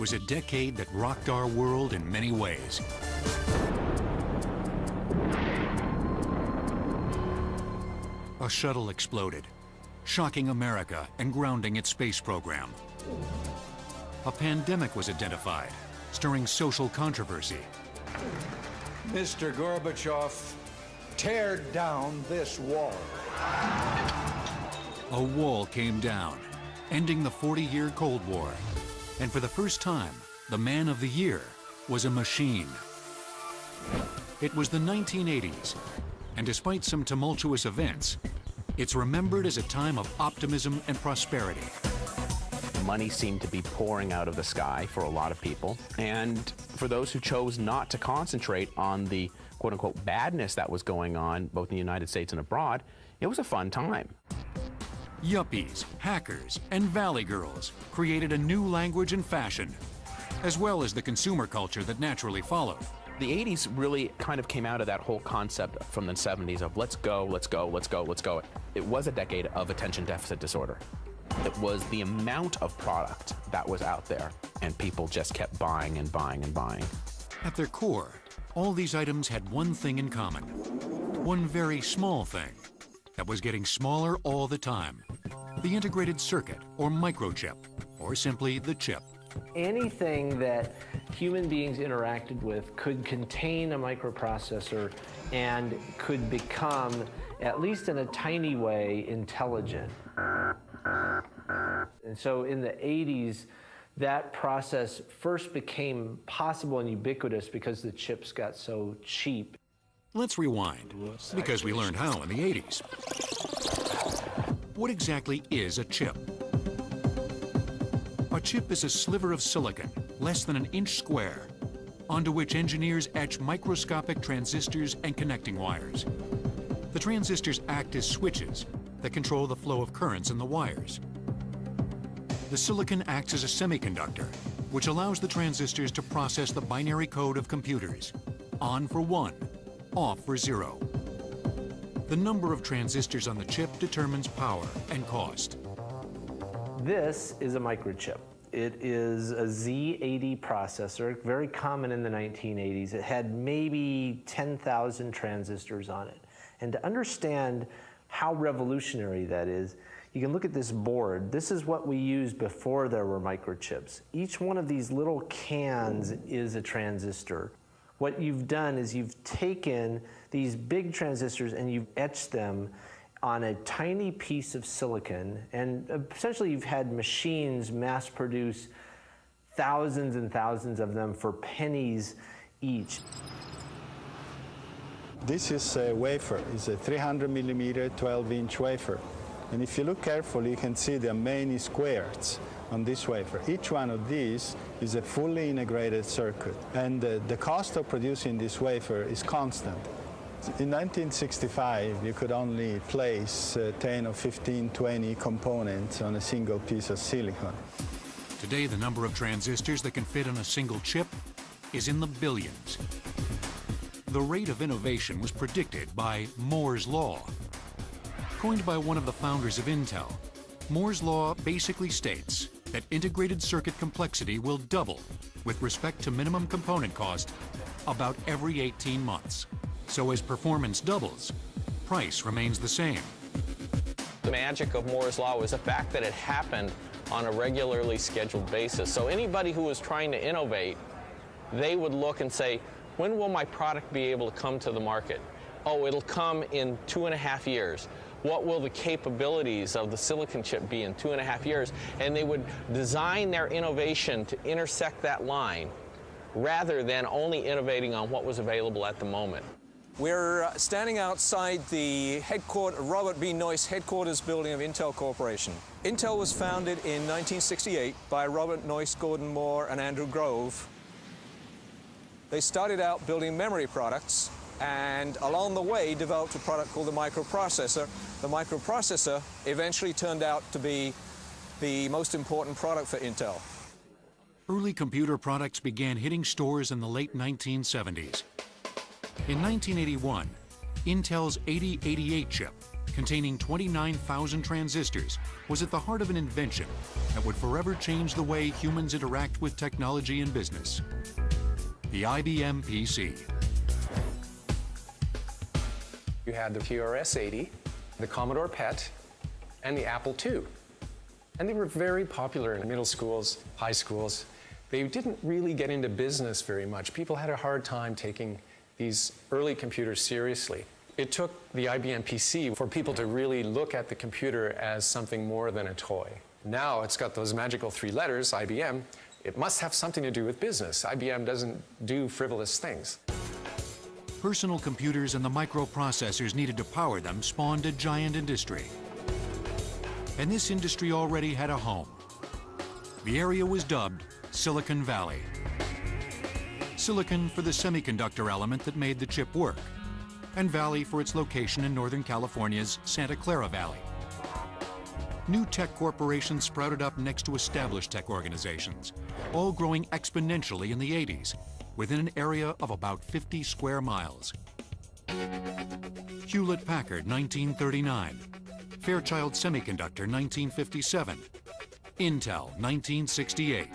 was a decade that rocked our world in many ways. A shuttle exploded, shocking America and grounding its space program. A pandemic was identified, stirring social controversy. Mr. Gorbachev, tear down this wall. A wall came down, ending the 40-year Cold War. And for the first time, the man of the year was a machine. It was the 1980s, and despite some tumultuous events, it's remembered as a time of optimism and prosperity. Money seemed to be pouring out of the sky for a lot of people, and for those who chose not to concentrate on the quote-unquote badness that was going on both in the United States and abroad, it was a fun time. Yuppies, hackers, and valley girls created a new language and fashion, as well as the consumer culture that naturally followed. The 80s really kind of came out of that whole concept from the 70s of let's go, let's go, let's go, let's go. It was a decade of attention deficit disorder. It was the amount of product that was out there, and people just kept buying and buying and buying. At their core, all these items had one thing in common. One very small thing that was getting smaller all the time. The integrated circuit, or microchip, or simply the chip. Anything that human beings interacted with could contain a microprocessor and could become, at least in a tiny way, intelligent. And so in the 80s, that process first became possible and ubiquitous because the chips got so cheap. Let's rewind, because we learned how in the 80s. What exactly is a chip? A chip is a sliver of silicon, less than an inch square, onto which engineers etch microscopic transistors and connecting wires. The transistors act as switches that control the flow of currents in the wires. The silicon acts as a semiconductor, which allows the transistors to process the binary code of computers, on for 1, off for 0. The number of transistors on the chip determines power and cost. This is a microchip. It is a Z80 processor, very common in the 1980s. It had maybe 10,000 transistors on it. And to understand how revolutionary that is, you can look at this board. This is what we used before there were microchips. Each one of these little cans is a transistor. What you've done is you've taken these big transistors and you've etched them on a tiny piece of silicon, and essentially you've had machines mass produce thousands and thousands of them for pennies each. This is a wafer. It's a 300 millimeter 12-inch wafer. And if you look carefully, you can see there are many squares on this wafer. Each one of these is a fully integrated circuit. And the cost of producing this wafer is constant. In 1965, you could only place 10 or 15, 20 components on a single piece of silicon. Today, the number of transistors that can fit on a single chip is in the billions. The rate of innovation was predicted by Moore's Law. Coined by one of the founders of Intel, Moore's Law basically states that integrated circuit complexity will double with respect to minimum component cost about every 18 months. So as performance doubles, price remains the same. The magic of Moore's Law was the fact that it happened on a regularly scheduled basis. So anybody who was trying to innovate, they would look and say, when will my product be able to come to the market? Oh, it'll come in 2.5 years. What will the capabilities of the silicon chip be in 2.5 years? And they would design their innovation to intersect that line rather than only innovating on what was available at the moment. We're standing outside the Robert B. Noyce headquarters building of Intel Corporation. Intel was founded in 1968 by Robert Noyce, Gordon Moore, and Andrew Grove. They started out building memory products, and along the way developed a product called the microprocessor. The microprocessor eventually turned out to be the most important product for Intel. Early computer products began hitting stores in the late 1970s. In 1981, Intel's 8088 chip containing 29,000 transistors, was at the heart of an invention that would forever change the way humans interact with technology and business. The IBM PC. You had the TRS-80, the Commodore PET, and the Apple II. And they were very popular in middle schools, high schools. They didn't really get into business very much. People had a hard time taking these early computers seriously. It took the IBM PC for people to really look at the computer as something more than a toy. Now it's got those magical three letters, IBM. It must have something to do with business. IBM doesn't do frivolous things. Personal computers and the microprocessors needed to power them spawned a giant industry. And this industry already had a home. The area was dubbed Silicon Valley. Silicon for the semiconductor element that made the chip work, and Valley for its location in Northern California's Santa Clara Valley. New tech corporations sprouted up next to established tech organizations, all growing exponentially in the 80s, within an area of about 50 square miles. Hewlett-Packard, 1939. Fairchild Semiconductor, 1957. Intel, 1968.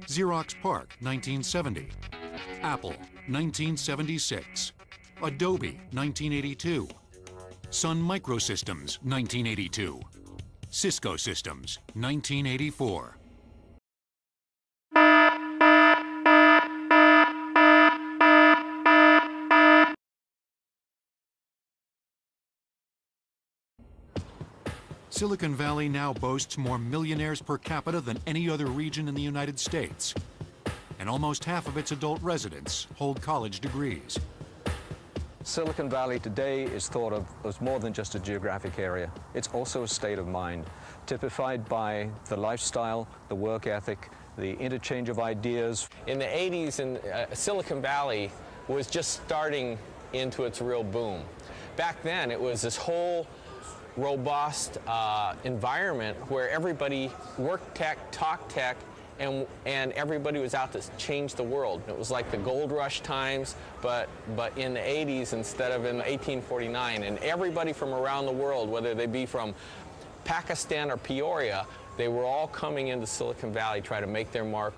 Xerox PARC, 1970. Apple, 1976. Adobe, 1982. Sun Microsystems, 1982. Cisco Systems, 1984. Silicon Valley now boasts more millionaires per capita than any other region in the United States. And almost half of its adult residents hold college degrees. Silicon Valley today is thought of as more than just a geographic area. It's also a state of mind, typified by the lifestyle, the work ethic, the interchange of ideas. In the 80s, Silicon Valley was just starting into its real boom. Back then, it was this whole robust environment where everybody worked tech, talked tech, and everybody was out to change the world. It was like the gold rush times, but in the 80s instead of in 1849. And everybody from around the world, whether they be from Pakistan or Peoria, they were all coming into Silicon Valley trying to make their mark.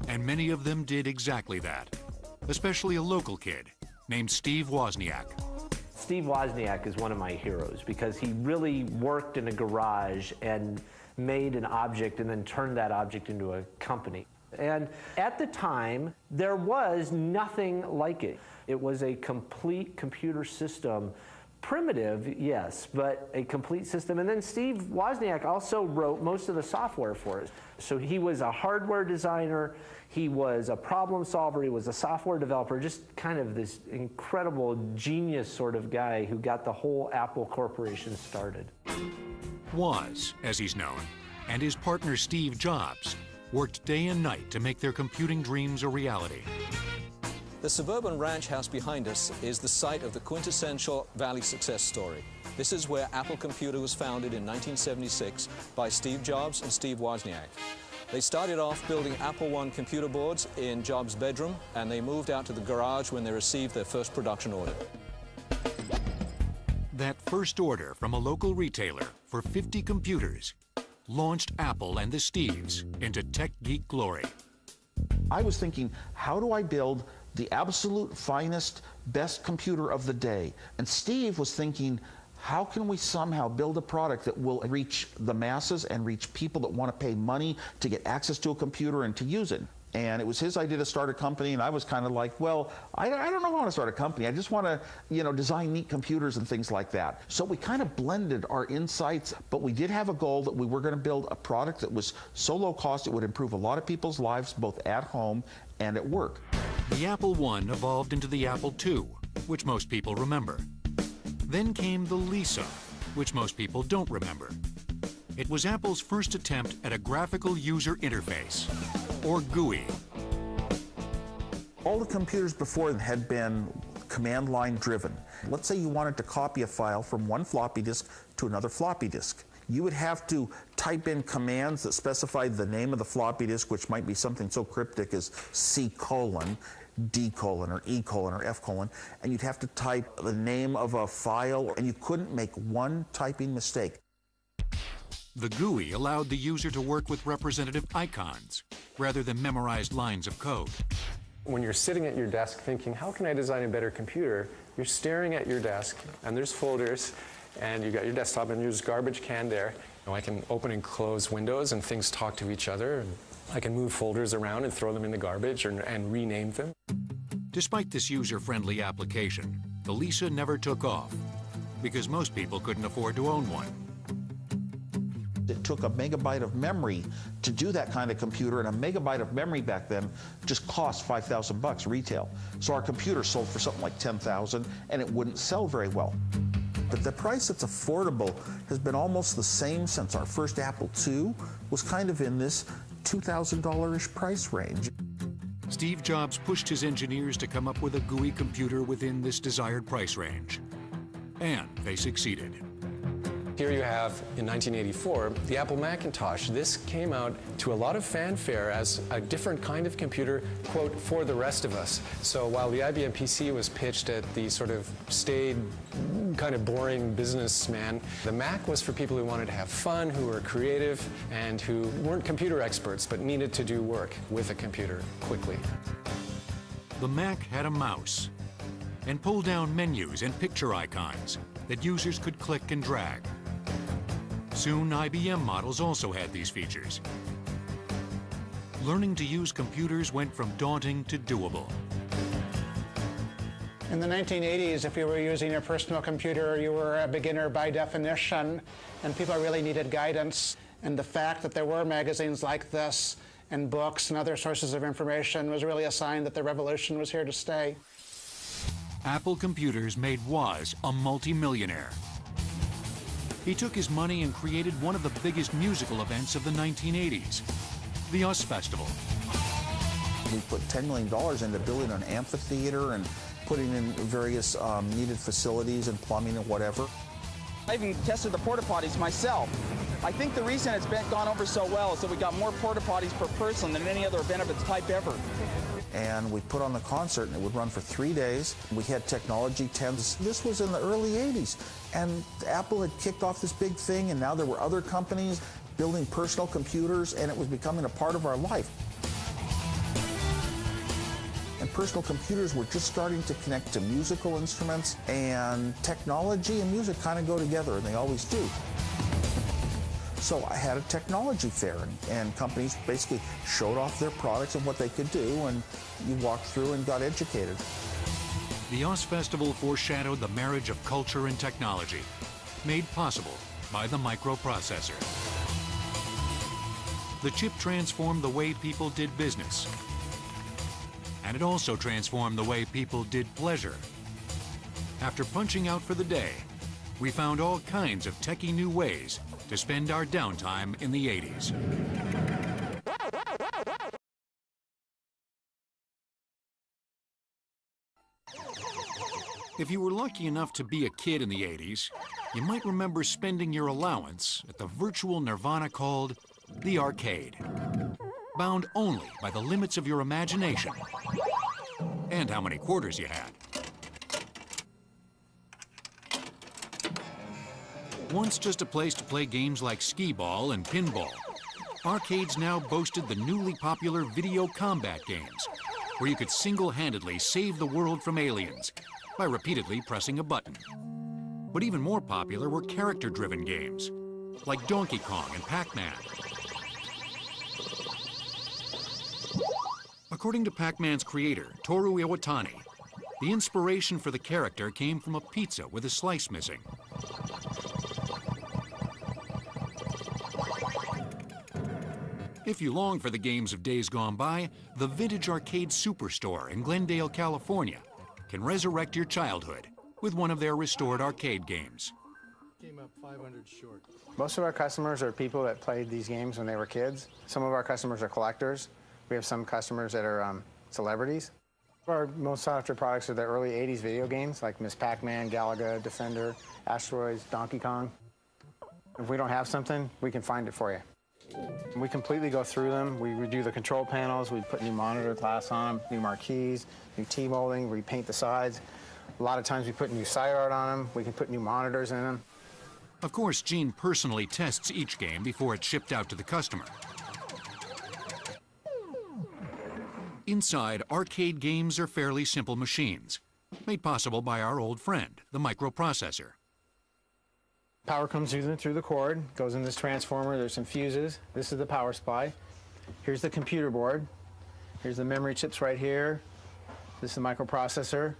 And many of them did exactly that, especially a local kid named Steve Wozniak. Steve Wozniak is one of my heroes because he really worked in a garage and made an object and then turned that object into a company. And at the time, there was nothing like it. It was a complete computer system. Primitive, yes, but a complete system. And then Steve Wozniak also wrote most of the software for it. So he was a hardware designer, he was a problem solver, he was a software developer, just kind of this incredible genius sort of guy who got the whole Apple Corporation started. Woz, as he's known, and his partner Steve Jobs worked day and night to make their computing dreams a reality. The suburban ranch house behind us is the site of the quintessential Valley success story. This is where Apple Computer was founded in 1976 by Steve Jobs and Steve Wozniak. They started off building Apple I computer boards in Jobs' bedroom, and they moved out to the garage when they received their first production order. That first order from a local retailer for 50 computers launched Apple and the Steves into tech geek glory. I was thinking, how do I build the absolute finest, best computer of the day? And Steve was thinking, how can we somehow build a product that will reach the masses and reach people that want to pay money to get access to a computer and to use it? And it was his idea to start a company, and I was kind of like, well, I don't know if I want to start a company. I just want to, design neat computers and things like that. So we kind of blended our insights, but we did have a goal that we were going to build a product that was so low cost it would improve a lot of people's lives, both at home and at work. The Apple I evolved into the Apple II, which most people remember. Then came the Lisa, which most people don't remember. It was Apple's first attempt at a graphical user interface, or GUI. All the computers before had been command line driven. Let's say you wanted to copy a file from one floppy disk to another floppy disk. You would have to type in commands that specified the name of the floppy disk, which might be something so cryptic as C:, D colon or E colon or F colon, and you'd have to type the name of a file, and you couldn't make one typing mistake. The GUI allowed the user to work with representative icons rather than memorized lines of code. When you're sitting at your desk thinking, how can I design a better computer? You're staring at your desk, and there's folders, and you got your desktop, and there's garbage can there. You know, I can open and close windows, and things talk to each other. And I can move folders around and throw them in the garbage and rename them. Despite this user-friendly application, the Lisa never took off because most people couldn't afford to own one. It took a megabyte of memory to do that kind of computer, and a megabyte of memory back then just cost $5,000 retail. So our computer sold for something like $10,000, and it wouldn't sell very well. But the price that's affordable has been almost the same since our first Apple II was kind of in this $2,000-ish price range. Steve Jobs pushed his engineers to come up with a GUI computer within this desired price range. And they succeeded. Here you have, in 1984, the Apple Macintosh. This came out to a lot of fanfare as a different kind of computer, quote, for the rest of us. So while the IBM PC was pitched at the sort of staid, kind of boring businessman, the Mac was for people who wanted to have fun, who were creative, and who weren't computer experts, but needed to do work with a computer quickly. The Mac had a mouse and pull-down menus and picture icons that users could click and drag. Soon, IBM models also had these features. Learning to use computers went from daunting to doable. In the 1980s, if you were using a personal computer, you were a beginner by definition, and people really needed guidance. And the fact that there were magazines like this and books and other sources of information was really a sign that the revolution was here to stay. Apple Computers made Woz a multi-millionaire. He took his money and created one of the biggest musical events of the 1980s, the Oz Festival. We put $10 million into building an amphitheater and putting in various needed facilities and plumbing and whatever. I even tested the porta potties myself. I think the reason it's gone over so well is that we got more porta potties per person than any other event of its type ever. And we put on the concert, and it would run for 3 days. We had technology tents. This was in the early 80s, and Apple had kicked off this big thing, and now there were other companies building personal computers, and it was becoming a part of our life. And personal computers were just starting to connect to musical instruments, and technology and music kind of go together, and they always do. So I had a technology fair, and companies basically showed off their products and what they could do, and you walked through and got educated. The Oz Festival foreshadowed the marriage of culture and technology, made possible by the microprocessor. The chip transformed the way people did business, and it also transformed the way people did pleasure. After punching out for the day, we found all kinds of techie new ways to spend our downtime in the 80s. If you were lucky enough to be a kid in the 80s, you might remember spending your allowance at the virtual nirvana called the arcade, bound only by the limits of your imagination and how many quarters you had. Once just a place to play games like skee-ball and pinball, arcades now boasted the newly popular video combat games, where you could single-handedly save the world from aliens by repeatedly pressing a button. But even more popular were character-driven games, like Donkey Kong and Pac-Man. According to Pac-Man's creator, Toru Iwatani, the inspiration for the character came from a pizza with a slice missing. If you long for the games of days gone by, the Vintage Arcade Superstore in Glendale, California, can resurrect your childhood with one of their restored arcade games. Came up 500 short. Most of our customers are people that played these games when they were kids. Some of our customers are collectors. We have some customers that are celebrities. Our most sought after products are the early 80s video games like Ms. Pac-Man, Galaga, Defender, Asteroids, Donkey Kong. If we don't have something, we can find it for you. We completely go through them. We redo the control panels. We put new monitor glass on them, new marquees, new T-molding, repaint the sides. A lot of times we put new side art on them. We can put new monitors in them. Of course, Gene personally tests each game before it's shipped out to the customer. Inside, arcade games are fairly simple machines, made possible by our old friend, the microprocessor. Power comes through the cord, goes in this transformer. There's some fuses. This is the power supply. Here's the computer board. Here's the memory chips right here. This is the microprocessor.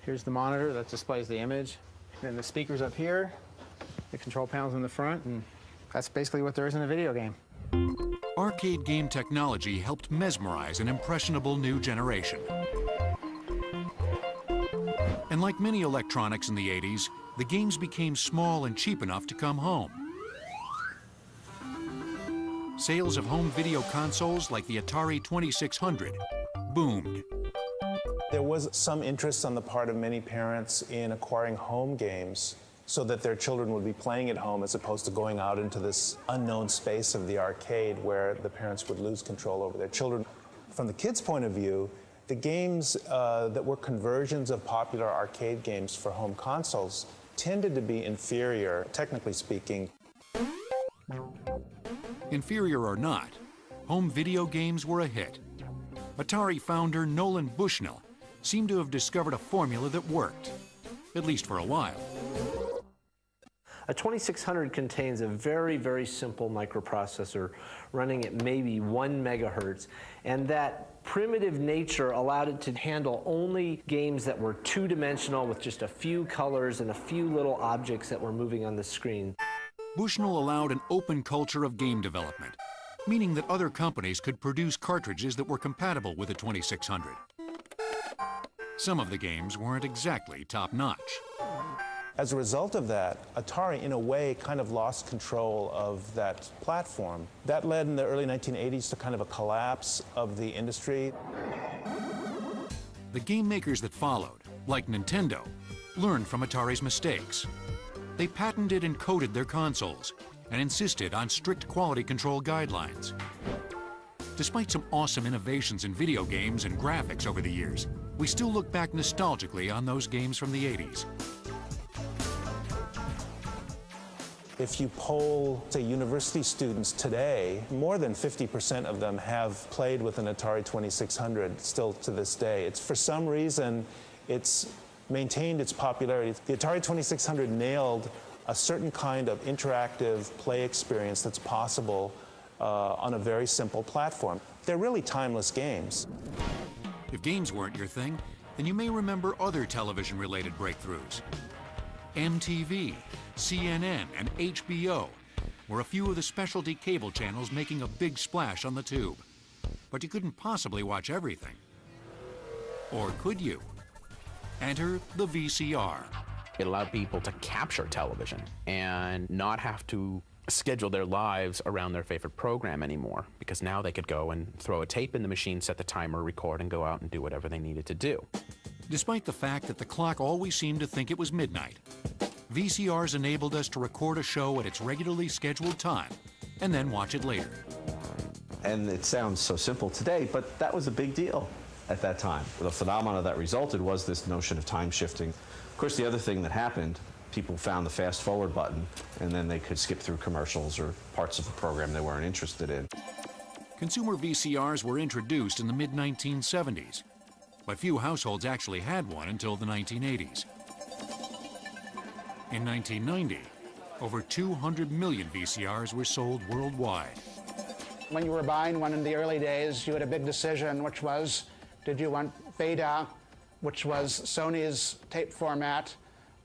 Here's the monitor that displays the image. Then the speakers up here, the control panels in the front, and that's basically what there is in a video game. Arcade game technology helped mesmerize an impressionable new generation. And like many electronics in the 80s, the games became small and cheap enough to come home. Sales of home video consoles like the Atari 2600 boomed. There was some interest on the part of many parents in acquiring home games so that their children would be playing at home as opposed to going out into this unknown space of the arcade where the parents would lose control over their children. From the kids' point of view, the games that were conversions of popular arcade games for home consoles tended to be inferior, technically speaking. Inferior or not, home video games were a hit. Atari founder Nolan Bushnell seemed to have discovered a formula that worked, at least for a while. A 2600 contains a very, very simple microprocessor running at maybe 1 megahertz, and that primitive nature allowed it to handle only games that were two-dimensional with just a few colors and a few little objects that were moving on the screen. Bushnell allowed an open culture of game development, meaning that other companies could produce cartridges that were compatible with the 2600. Some of the games weren't exactly top-notch. As a result of that, Atari, in a way, kind of lost control of that platform. That led in the early 1980s to kind of a collapse of the industry. The game makers that followed, like Nintendo, learned from Atari's mistakes. They patented and coded their consoles and insisted on strict quality control guidelines. Despite some awesome innovations in video games and graphics over the years, we still look back nostalgically on those games from the 80s. If you poll, say, university students today, more than 50% of them have played with an Atari 2600 still to this day. It's, for some reason, it's maintained its popularity. The Atari 2600 nailed a certain kind of interactive play experience that's possible on a very simple platform. They're really timeless games. If games weren't your thing, then you may remember other television-related breakthroughs. MTV, CNN, and HBO were a few of the specialty cable channels making a big splash on the tube. But you couldn't possibly watch everything. Or could you? Enter the VCR. It allowed people to capture television and not have to schedule their lives around their favorite program anymore, because now they could go and throw a tape in the machine, set the timer, record, and go out and do whatever they needed to do. Despite the fact that the clock always seemed to think it was midnight, VCRs enabled us to record a show at its regularly scheduled time and then watch it later. And it sounds so simple today, but that was a big deal at that time. The phenomenon that resulted was this notion of time shifting. Of course, the other thing that happened, people found the fast forward button, and then they could skip through commercials or parts of the program they weren't interested in. Consumer VCRs were introduced in the mid-1970s, but few households actually had one until the 1980s. In 1990, over 200 million VCRs were sold worldwide. When you were buying one in the early days, you had a big decision, which was, did you want Beta, which was Sony's tape format,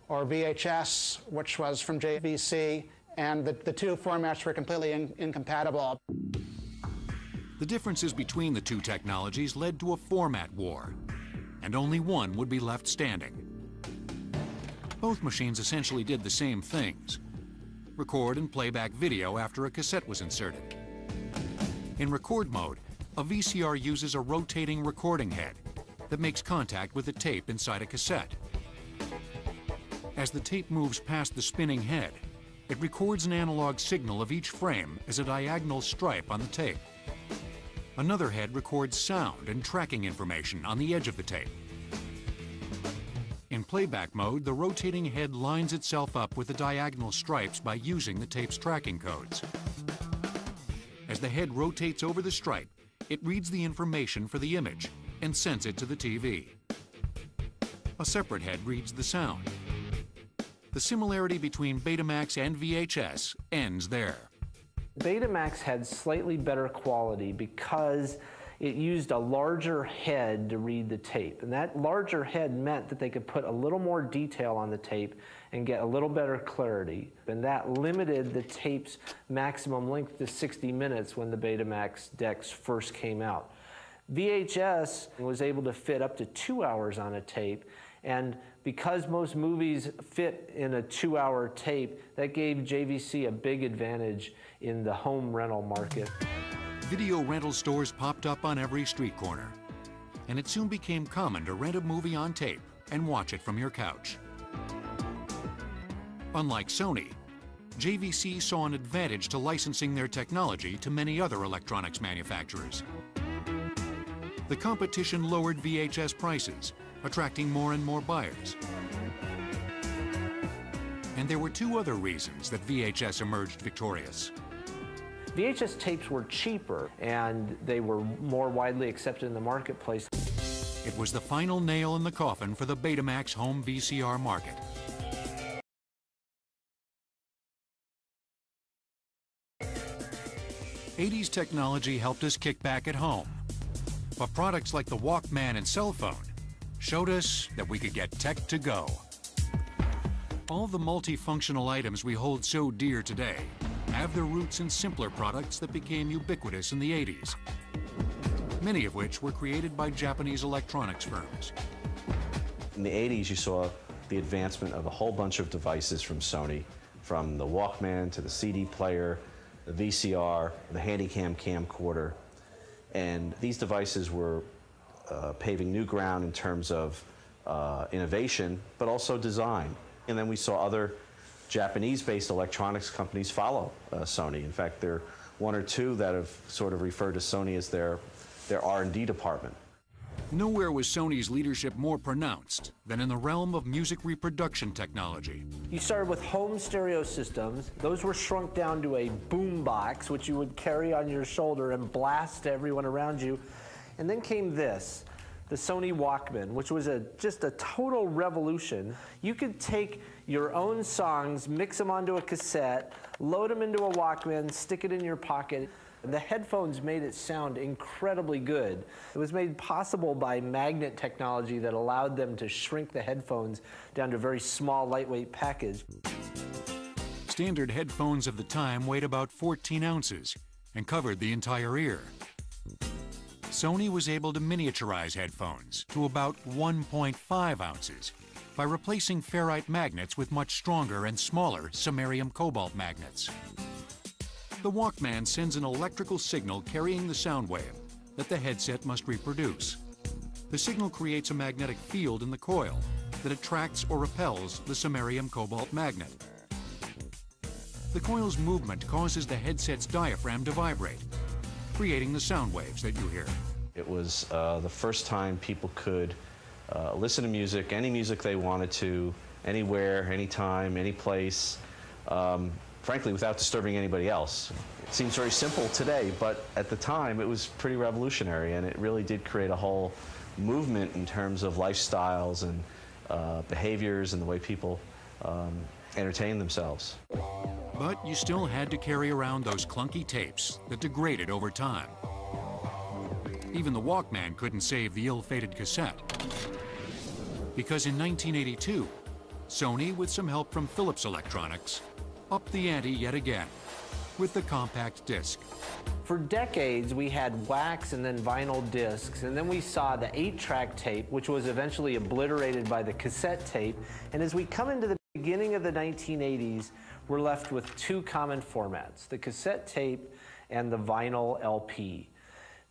or VHS, which was from JVC, and the two formats were completely incompatible. The differences between the two technologies led to a format war, and only one would be left standing. Both machines essentially did the same things: record and play back video after a cassette was inserted. In record mode, a VCR uses a rotating recording head that makes contact with the tape inside a cassette. As the tape moves past the spinning head, It records an analog signal of each frame as a diagonal stripe on the tape. Another head records sound and tracking information on the edge of the tape. In playback mode, the rotating head lines itself up with the diagonal stripes by using the tape's tracking codes. As the head rotates over the stripe, it reads the information for the image and sends it to the TV. A separate head reads the sound. The similarity between Betamax and VHS ends there. Betamax had slightly better quality because it used a larger head to read the tape. And that larger head meant that they could put a little more detail on the tape and get a little better clarity. And that limited the tape's maximum length to 60 minutes when the Betamax decks first came out. VHS was able to fit up to 2 hours on a tape, and because most movies fit in a 2-hour tape, that gave JVC a big advantage in the home rental market. Video rental stores popped up on every street corner, and it soon became common to rent a movie on tape and watch it from your couch. Unlike Sony, JVC saw an advantage to licensing their technology to many other electronics manufacturers. The competition lowered VHS prices, attracting more and more buyers. And there were two other reasons that VHS emerged victorious. VHS tapes were cheaper, and they were more widely accepted in the marketplace. It was the final nail in the coffin for the Betamax home VCR market. '80s technology helped us kick back at home, but products like the Walkman and cell phone showed us that we could get tech to go. All the multifunctional items we hold so dear today have their roots in simpler products that became ubiquitous in the '80s, many of which were created by Japanese electronics firms. In the '80s, you saw the advancement of a whole bunch of devices from Sony, from the Walkman to the CD player, the VCR, the Handycam camcorder. And these devices were paving new ground in terms of innovation, but also design. And then we saw other Japanese-based electronics companies follow Sony. In fact, there are one or two that have sort of referred to Sony as their R&D department. Nowhere was Sony's leadership more pronounced than in the realm of music reproduction technology. You started with home stereo systems. Those were shrunk down to a boom box, which you would carry on your shoulder and blast to everyone around you. And then came this, the Sony Walkman, which was just a total revolution. You could take your own songs, mix them onto a cassette, load them into a Walkman, stick it in your pocket. The headphones made it sound incredibly good. It was made possible by magnet technology that allowed them to shrink the headphones down to a very small, lightweight package. Standard headphones of the time weighed about 14 ounces and covered the entire ear. Sony was able to miniaturize headphones to about 1.5 ounces by replacing ferrite magnets with much stronger and smaller samarium cobalt magnets. The Walkman sends an electrical signal carrying the sound wave that the headset must reproduce. The signal creates a magnetic field in the coil that attracts or repels the samarium cobalt magnet. The coil's movement causes the headset's diaphragm to vibrate, creating the sound waves that you hear. It was the first time people could listen to music, any music they wanted to, anywhere, anytime, any place, frankly, without disturbing anybody else. It seems very simple today, but at the time it was pretty revolutionary, and it really did create a whole movement in terms of lifestyles and behaviors and the way people entertain themselves. But you still had to carry around those clunky tapes that degraded over time. Even the Walkman couldn't save the ill-fated cassette. Because in 1982, Sony, with some help from Philips Electronics, upped the ante yet again with the compact disc. For decades, we had wax and then vinyl discs, and then we saw the 8-track tape, which was eventually obliterated by the cassette tape. And as we come into the beginning of the 1980s, we're left with two common formats, the cassette tape and the vinyl LP.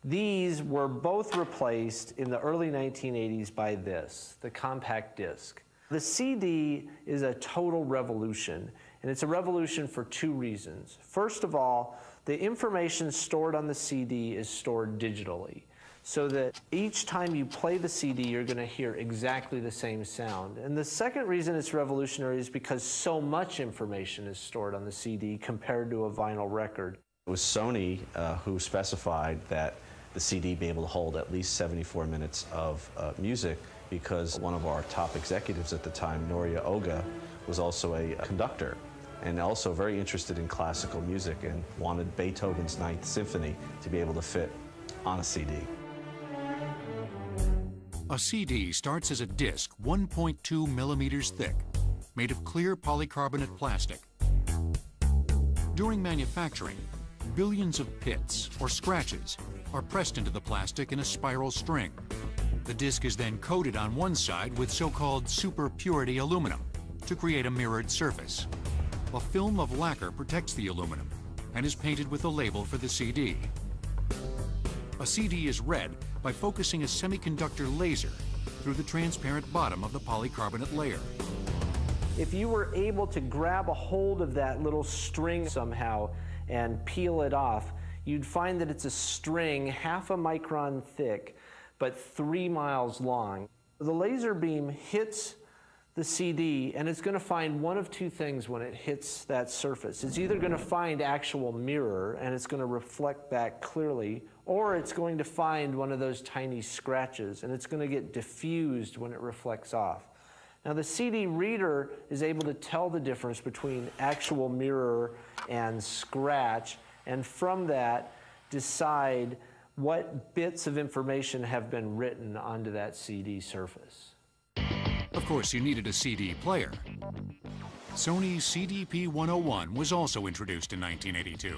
These were both replaced in the early 1980s by this, the compact disc. The CD is a total revolution. And it's a revolution for two reasons. First of all, the information stored on the CD is stored digitally, so that each time you play the CD, you're going to hear exactly the same sound. And the second reason it's revolutionary is because so much information is stored on the CD compared to a vinyl record. It was Sony who specified that the CD be able to hold at least 74 minutes of music, because one of our top executives at the time, Noria Oga, was also a conductor and also very interested in classical music and wanted Beethoven's Ninth Symphony to be able to fit on a CD. A CD starts as a disc 1.2 millimeters thick, made of clear polycarbonate plastic. During manufacturing, billions of pits or scratches are pressed into the plastic in a spiral string. The disc is then coated on one side with so-called super purity aluminum to create a mirrored surface. A film of lacquer protects the aluminum and is painted with the label for the CD. A CD is read by focusing a semiconductor laser through the transparent bottom of the polycarbonate layer. If you were able to grab a hold of that little string somehow and peel it off, you'd find that it's a string half a micron thick, but 3 miles long. The laser beam hits the CD, and it's going to find one of two things when it hits that surface. It's either going to find actual mirror, and it's going to reflect back clearly, or it's going to find one of those tiny scratches, and it's going to get diffused when it reflects off. Now, the CD reader is able to tell the difference between actual mirror and scratch, and from that, decide what bits of information have been written onto that CD surface. Of course, you needed a CD player. Sony's CDP-101 was also introduced in 1982.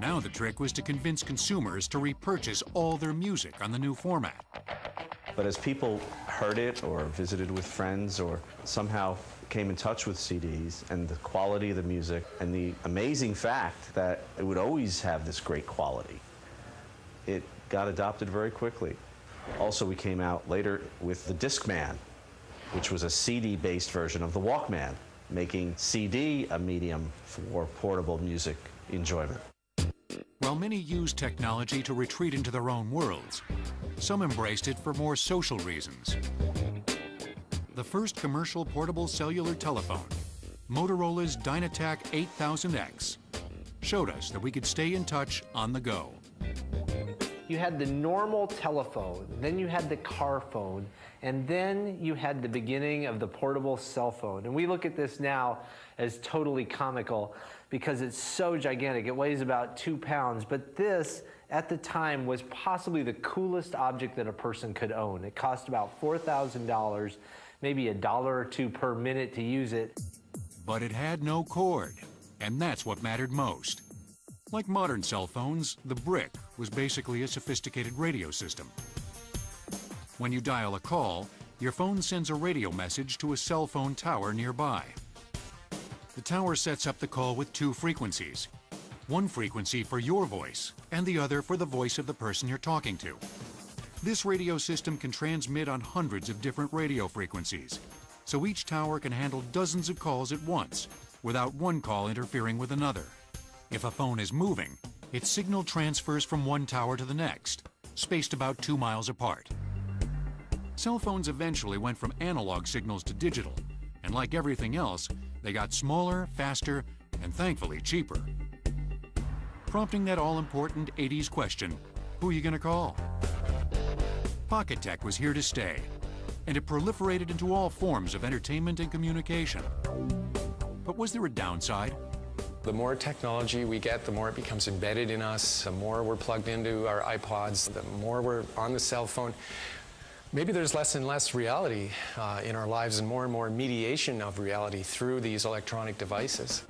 Now the trick was to convince consumers to repurchase all their music on the new format. But as people heard it or visited with friends or somehow came in touch with CDs and the quality of the music and the amazing fact that it would always have this great quality, it got adopted very quickly. Also, we came out later with the Discman, which was a CD-based version of the Walkman, making CD a medium for portable music enjoyment. While many used technology to retreat into their own worlds, some embraced it for more social reasons. The first commercial portable cellular telephone, Motorola's Dynatac 8000X, showed us that we could stay in touch on the go. You had the normal telephone, then you had the car phone, and then you had the beginning of the portable cell phone. And we look at this now as totally comical because it's so gigantic. It weighs about 2 pounds, but this, at the time, was possibly the coolest object that a person could own. It cost about $4,000, maybe $1 or $2 per minute to use it. But it had no cord, and that's what mattered most. Like modern cell phones, the brick was basically a sophisticated radio system. When you dial a call, your phone sends a radio message to a cell phone tower nearby. The tower sets up the call with 2 frequencies, one frequency for your voice and the other for the voice of the person you're talking to. This radio system can transmit on hundreds of different radio frequencies, so each tower can handle dozens of calls at once without one call interfering with another. If a phone is moving, its signal transfers from one tower to the next, spaced about 2 miles apart. Cell phones eventually went from analog signals to digital, and like everything else, they got smaller, faster, and thankfully cheaper. Prompting that all-important 80s question, who are you going to call? Pocket Tech was here to stay, and it proliferated into all forms of entertainment and communication. But was there a downside? The more technology we get, the more it becomes embedded in us, the more we're plugged into our iPods, the more we're on the cell phone. Maybe there's less and less reality in our lives and more mediation of reality through these electronic devices.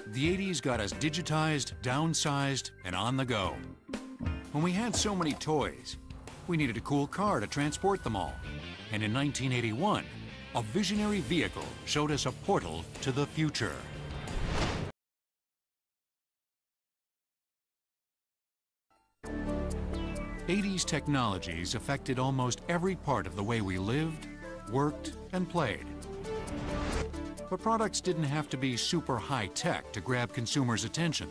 The 80s got us digitized, downsized, and on the go. When we had so many toys, we needed a cool car to transport them all. And in 1981, a visionary vehicle showed us a portal to the future. 80s technologies affected almost every part of the way we lived, worked, and played. But products didn't have to be super high-tech to grab consumers' attention.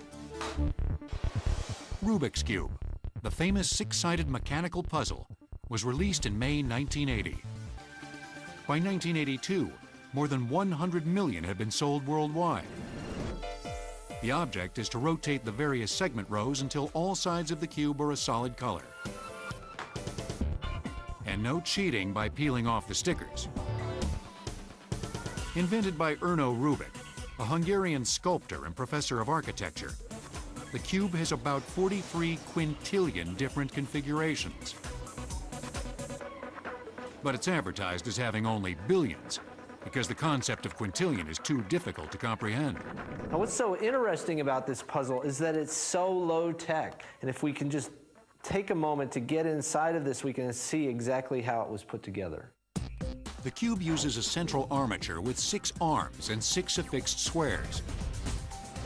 Rubik's Cube, the famous six-sided mechanical puzzle, was released in May 1980. By 1982, more than 100 million had been sold worldwide. The object is to rotate the various segment rows until all sides of the cube are a solid color. And no cheating by peeling off the stickers. Invented by Erno Rubik, a Hungarian sculptor and professor of architecture, the cube has about 43 quintillion different configurations. But it's advertised as having only billions, because the concept of quintillion is too difficult to comprehend. Now, what's so interesting about this puzzle is that it's so low tech. And if we can just take a moment to get inside of this, we can see exactly how it was put together. The cube uses a central armature with 6 arms and 6 affixed squares.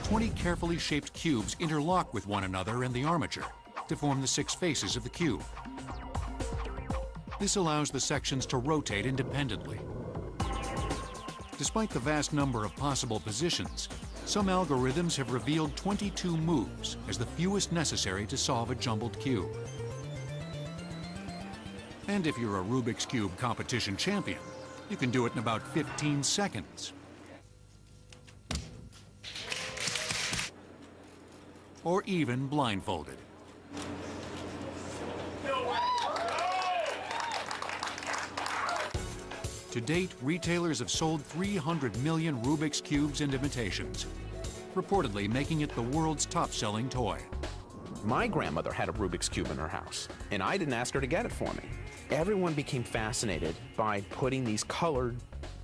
20 carefully shaped cubes interlock with one another and the armature to form the 6 faces of the cube. This allows the sections to rotate independently. Despite the vast number of possible positions, some algorithms have revealed 22 moves as the fewest necessary to solve a jumbled cube. And if you're a Rubik's Cube competition champion, you can do it in about 15 seconds. Or even blindfolded. To date, retailers have sold 300 million Rubik's Cubes and imitations, reportedly making it the world's top-selling toy. My grandmother had a Rubik's Cube in her house, and I didn't ask her to get it for me. Everyone became fascinated by putting these colored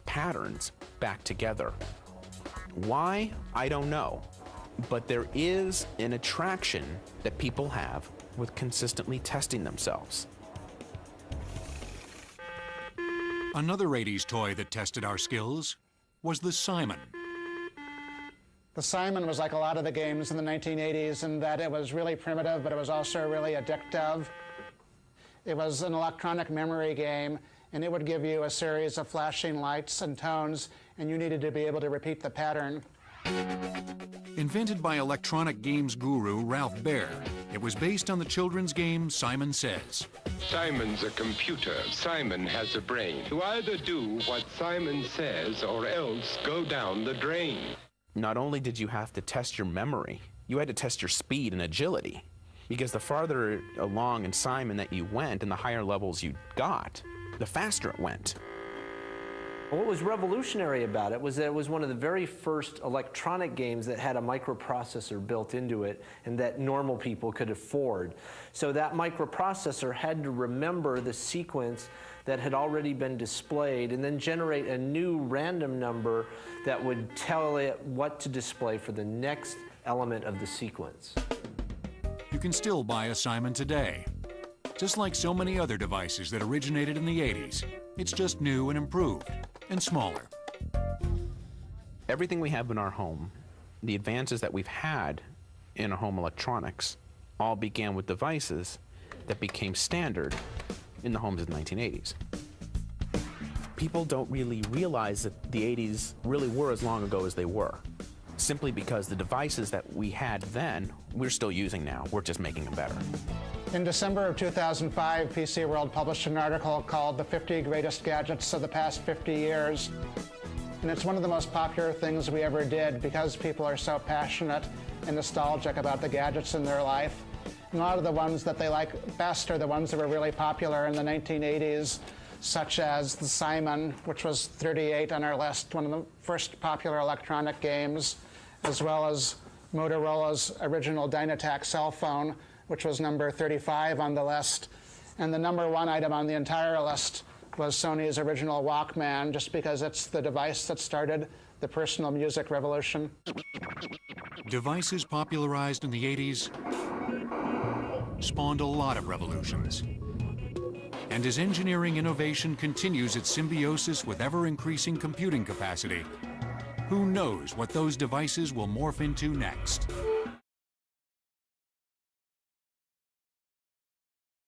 patterns back together. Why? I don't know. But there is an attraction that people have with consistently testing themselves. Another 80s toy that tested our skills was the Simon. The Simon was like a lot of the games in the 1980s in that it was really primitive, but it was also really addictive. It was an electronic memory game, and it would give you a series of flashing lights and tones, and you needed to be able to repeat the pattern. Invented by electronic games guru Ralph Baer, it was based on the children's game Simon Says. Simon's a computer. Simon has a brain. You either do what Simon says or else go down the drain. Not only did you have to test your memory, you had to test your speed and agility. Because the farther along in Simon that you went and the higher levels you got, the faster it went. What was revolutionary about it was that it was one of the very first electronic games that had a microprocessor built into it and that normal people could afford. So that microprocessor had to remember the sequence that had already been displayed and then generate a new random number that would tell it what to display for the next element of the sequence. You can still buy a Simon today. Just like so many other devices that originated in the 80s, it's just new and improved, and smaller. Everything we have in our home, the advances that we've had in our home electronics, all began with devices that became standard in the homes of the 1980s. People don't really realize that the 80s really were as long ago as they were, simply because the devices that we had then, we're still using now. We're just making them better. In December of 2005, PC World published an article called The 50 Greatest Gadgets of the Past 50 Years. And it's one of the most popular things we ever did because people are so passionate and nostalgic about the gadgets in their life. And a lot of the ones that they like best are the ones that were really popular in the 1980s, such as the Simon, which was 38 on our list, one of the first popular electronic games, as well as Motorola's original Dynatac cell phone, which was number 35 on the list. And the number 1 item on the entire list was Sony's original Walkman, just because it's the device that started the personal music revolution. Devices popularized in the 80s spawned a lot of revolutions. And as engineering innovation continues its symbiosis with ever-increasing computing capacity, who knows what those devices will morph into next?